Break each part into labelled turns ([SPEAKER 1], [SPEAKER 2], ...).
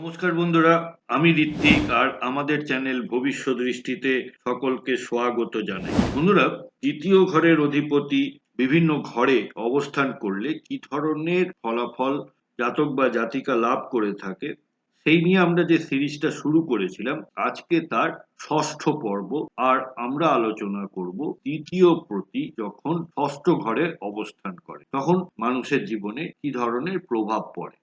[SPEAKER 1] নমস্কার বন্ধুরা, আমি ঋত্বিক আর আমাদের চ্যানেল ভবিষ্যৎ দৃষ্টিতে সকলকে স্বাগত জানাই। বন্ধুরা, দ্বিতীয় ঘরের অধিপতি বিভিন্ন ঘরে অবস্থান করলে কি ধরনের ফলাফল জাতক বা জাতিকা লাভ করে থাকে সেই নিয়ে আমরা যে সিরিজটা শুরু করেছিলাম, আজকে তার ষষ্ঠ পর্ব। আর আমরা আলোচনা করব দ্বিতীয় প্রতি যখন ষষ্ঠ ঘরে অবস্থান করে তখন মানুষের জীবনে কি ধরনের প্রভাব পড়ে।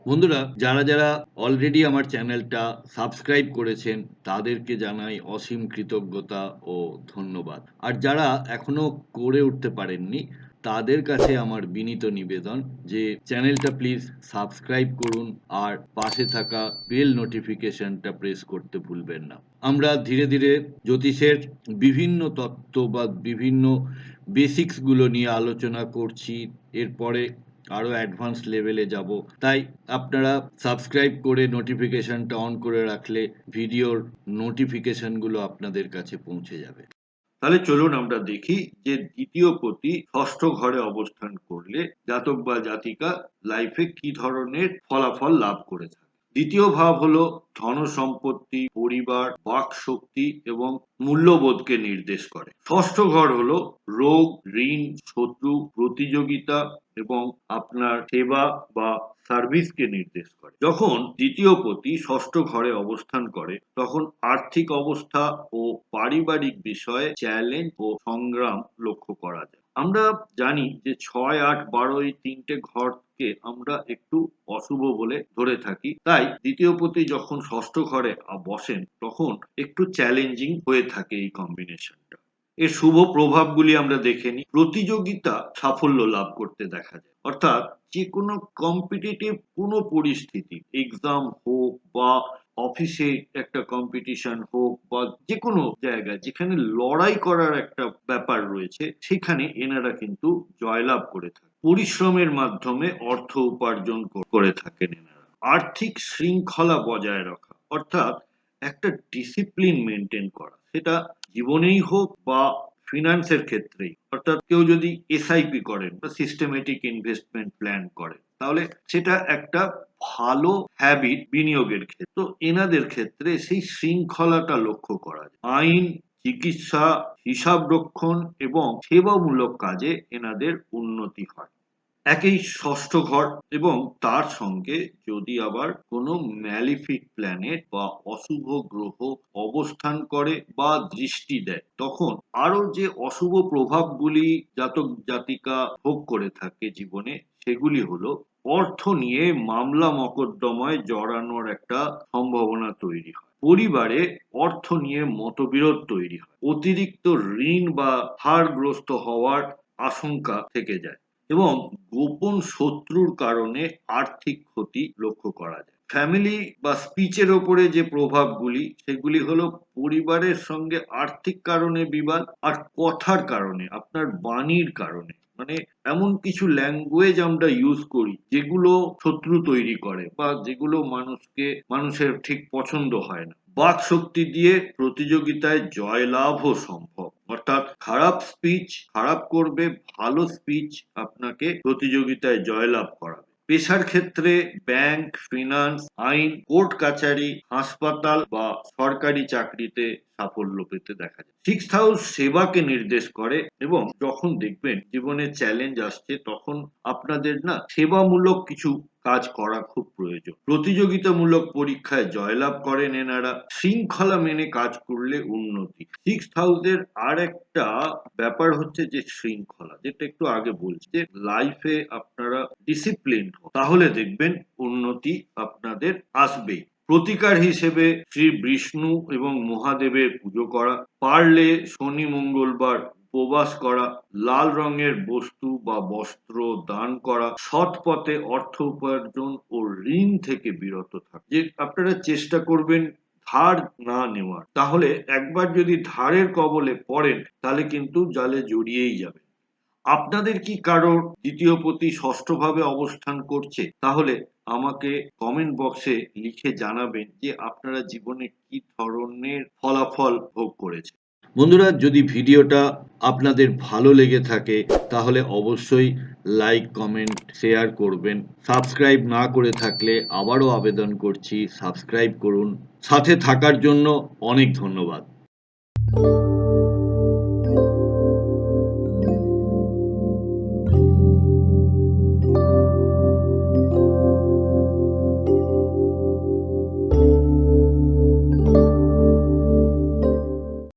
[SPEAKER 1] বন্ধুরা, যারা যারা অলরেডি আমার চ্যানেলটা সাবস্ক্রাইব করেছেন তাদেরকে জানাই অসীম কৃতজ্ঞতা ও ধন্যবাদ। আর যারা এখনো করে উঠতে পারেননি তাদের কাছে আমার বিনীত নিবেদন যে চ্যানেলটা প্লিজ সাবস্ক্রাইব করুন আর পাশে থাকা বেল নোটিফিকেশনটা প্রেস করতে ভুলবেন না। আমরা ধীরে ধীরে জ্যোতিষের বিভিন্ন তত্ত্ব বা বিভিন্ন বেসিক্সগুলো নিয়ে আলোচনা করছি, এরপরে আরও অ্যাডভান্স লেভেলে যাব। তাই আপনারা সাবস্ক্রাইব করে নোটিফিকেশনটা অন করে রাখলে ভিডিওর নোটিফিকেশনগুলো আপনাদের কাছে পৌঁছে যাবে। তাহলে চলুন আমরা দেখি যে দ্বিতীয় পতি ষষ্ঠ ঘরে অবস্থান করলে জাতক বা জাতিকা লাইফে কি ধরনের ফলাফল লাভ করে থাকে। দ্বিতীয় ভাব হলো ধন সম্পত্তি, পরিবার, বাক শক্তি এবং মূল্যবোধকে নির্দেশ করে। ষষ্ঠ ঘর হলো রোগ, ঋণ, শত্রু, প্রতিযোগিতা এবং আপনার সেবা বা সার্ভিসকে নির্দেশ করে। যখন দ্বিতীয় পতি ষষ্ঠ ঘরে অবস্থান করে তখন আর্থিক অবস্থা ও পারিবারিক বিষয়ে চ্যালেঞ্জ ও সংগ্রাম লক্ষ্য করা যায়। আমরা জানি যে 6, 8, 12 এই তিনটে ঘরকে আমরা একটু অশুভ বলে ধরে থাকি। তাই দ্বিতীয় পতি যখন ষষ্ঠ ঘরে বসেন তখন একটু চ্যালেঞ্জিং হয়ে থাকে এই কম্বিনেশনটা। এর শুভ প্রভাবগুলি আমরা দেখে নিই। প্রতিযোগিতা সাফল্য লাভ করতে দেখা যায়, অর্থাৎ যে কোনো কম্পিটিটিভ কোনো পরিস্থিতি, এক্সাম হোক বা অফিসে একটা কম্পিটিশন হোক বা যে কোনো জায়গায় যেখানে লড়াই করার একটা ব্যাপার রয়েছে সেখানে এনারা কিন্তু জয়লাভ করে থাকে। পরিশ্রমের মাধ্যমে অর্থ উপার্জন করে থাকেন এনারা। আর্থিক শৃঙ্খলা বজায় রাখা, অর্থাৎ একটা ডিসিপ্লিন মেনটেন করা, সেটা জীবনেই হোক বা ফিনান্সের ক্ষেত্রেই। অর্থাৎ কেউ যদি এসআইপি করেন বা সিস্টেমেটিক ইনভেস্টমেন্ট প্ল্যান করেন তাহলে সেটা একটা ভালো হ্যাবিট বিনিয়োগের ক্ষেত্রে। তো এনাদের ক্ষেত্রে সেই শৃঙ্খলাটা লক্ষ্য করা যায়। আইন, চিকিৎসা, হিসাব রক্ষণ এবং সেবামূলক কাজে এনাদের উন্নতি হয়। একেই ষষ্ঠ ঘর এবং তার সঙ্গে যদি আবার কোনো ম্যালিফিক প্ল্যানেট বা অশুভ গ্রহ অবস্থান করে বা দৃষ্টি দেয় তখন আরো যে অশুভ প্রভাবগুলি জাতক জাতিকা ভোগ করে থাকে জীবনে, সেগুলি হলো অর্থ নিয়ে মামলা মকদ্দমায় জড়ানোর একটা সম্ভাবনা তৈরি হয়। পরিবারে অর্থ নিয়ে মতবিরোধ তৈরি হয়। অতিরিক্ত ঋণ বা হারগ্রস্ত হওয়ার আশঙ্কা থেকে যায় এবং গোপন শত্রুর কারণে আর্থিক ক্ষতি লক্ষ্য করা যায়। ফ্যামিলি বা স্পিচের ওপরে যে প্রভাবগুলি সেগুলি হলো পরিবারের সঙ্গে আর্থিক কারণে বিবাদ আর কথার কারণে, আপনার বাণীর কারণে, মানে এমন কিছু ল্যাঙ্গুয়েজ আমরা ইউজ করি যেগুলো শত্রু তৈরি করে বা যেগুলো মানুষের ঠিক পছন্দ হয় না। বাক শক্তি দিয়ে প্রতিযোগিতায় জয়লাভও সম্ভব, অর্থাৎ খারাপ স্পিচ খারাপ করবে, ভালো স্পিচ আপনাকে প্রতিযোগিতায় জয়লাভ করাবে। পেশার ক্ষেত্রে ব্যাংক, ফিনান্স, আইন, কোর্ট কাছারি, হাসপাতাল বা সরকারি চাকরিতে সাফল্য পেতে দেখা যায়। সিক্সথ হাউস সেবাকে নির্দেশ করে এবং যখন দেখবেন জীবনে চ্যালেঞ্জ আসছে তখন আপনাদের না সেবামূলক কিছু কাজ করা খুব প্রয়োজন। প্রতিযোগিতামূলক পরীক্ষায় জয়লাভ করেন এনারা। শৃঙ্খলা মেনে কাজ করলে উন্নতি। সিক্সথ হাউসের আর একটা ব্যাপার হচ্ছে যে শৃঙ্খলা, যেটা একটু আগে বলছি যে লাইফে আপনারা ডিসিপ্লিন তাহলে দেখবেন উন্নতি আপনাদের আসবেই। প্রতিকার হিসেবে শ্রী বিষ্ণু এবং মহাদেবের পুজো করা, পারলে শনি মঙ্গলবার উপবাস করা, লাল রঙের বস্তু বা বস্ত্র দান করা, সৎ পথে অর্থ উপার্জন ও ঋণ থেকে বিরত থাকা। যে আপনারা চেষ্টা করবেন ধার না নেওয়ার, তাহলে একবার যদি ধারের কবলে পড়েন তাহলে কিন্তু জালে জড়িয়েই যাবে। আপনাদের কি কারোর দ্বিতীয় পতি ষষ্ঠ ভাবে অবস্থান করছে? তাহলে আমাকে কমেন্ট বক্সে লিখে জানাবেন যে আপনারা জীবনে কি ধরনের ফলাফল ভোগ করেছে। বন্ধুরা, যদি ভিডিওটা আপনাদের ভালো লেগে থাকে তাহলে অবশ্যই লাইক, কমেন্ট, শেয়ার করবেন। সাবস্ক্রাইব না করে থাকলে আবারও আবেদন করছি, সাবস্ক্রাইব করুন। সাথে থাকার জন্য অনেক ধন্যবাদ।